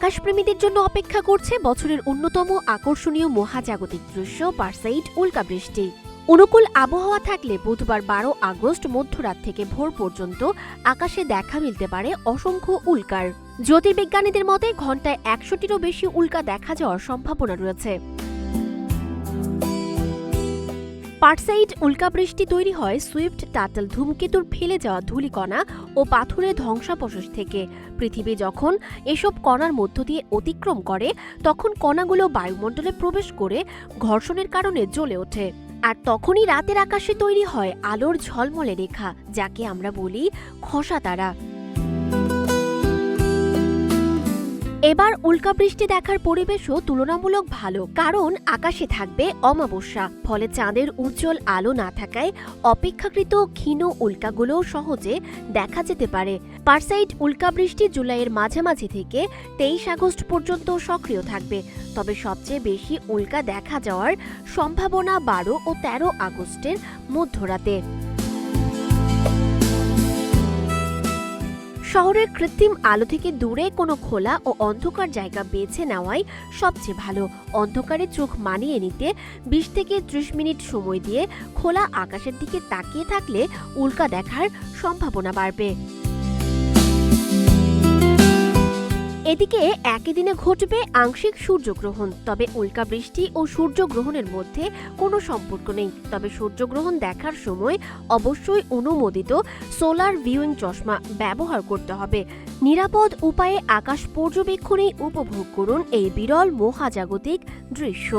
আকাশপ্রেমীদের জন্য অপেক্ষা করছে বছরের অন্যতম আকর্ষণীয় মহাজাগতিক দৃশ্য পারসেইড উল্কাবৃষ্টি। অনুকূল আবহাওয়া থাকলে বুধবার 12 আগস্ট মধ্যরাত থেকে ভোর পর্যন্ত আকাশে দেখা মিলতে পারে অসংখ্য উল্কার। জ্যোতির্বিজ্ঞানীদের মতে ঘণ্টায় 100টিরও বেশি উল্কা দেখা যাওয়ার সম্ভাবনা রয়েছে। পারসেইড উল্কাবৃষ্টি তৈরি হয় সুইফট টাটল ধূমকেতুর ফেলে যাওয়া ধূলিকণা ও পাথুরে ধ্বংসাবশেষ থেকে। পৃথিবী যখন এসব কণার মধ্য দিয়ে অতিক্রম করে তখন কণাগুলো বায়ুমণ্ডলে প্রবেশ করে ঘর্ষণের কারণে জ্বলে ওঠে। আর তখনই রাতের আকাশে তৈরি হয় আলোর ঝলমলে রেখা, যাকে আমরা বলি খসা তারা। এবার উল্কাবৃষ্টি দেখার পরিবেশও তুলনামূলক ভালো, কারণ আকাশে থাকবে অমাবস্যা। ফলে চাঁদের উজ্জ্বল আলো না থাকায় অপেক্ষাকৃত ক্ষীণ উল্কাগুলো সহজে দেখা যেতে পারে। পারসেইড উল্কাবৃষ্টি জুলাইয়ের মাঝামাঝি থেকে 23 আগস্ট পর্যন্ত সক্রিয় থাকবে। তবে সবচেয়ে বেশি উল্কা দেখা যাওয়ার সম্ভাবনা 12 ও 13 আগস্টের মধ্যরাতে। শহরের কৃত্রিম আলো থেকে দূরে কোনো খোলা ও অন্ধকার জায়গা বেছে নেওয়াই সবচেয়ে ভালো। অন্ধকারে চোখ মানিয়ে নিতে 20 থেকে 30 মিনিট সময় দিয়ে খোলা আকাশের দিকে তাকিয়ে থাকলে উল্কা দেখার সম্ভাবনা বাড়বে। এদিকে একই দিনে ঘটবে আংশিক সূর্যগ্রহণ। তবে উল্কাবৃষ্টি ও সূর্যগ্রহণের মধ্যে কোনো সম্পর্ক নেই। তবে সূর্যগ্রহণ দেখার সময় অবশ্যই অনুমোদিত সোলার ভিউইং চশমা ব্যবহার করতে হবে। নিরাপদ উপায়ে আকাশ পর্যবেক্ষণেই উপভোগ করুন এই বিরল মহাজাগতিক দৃশ্য।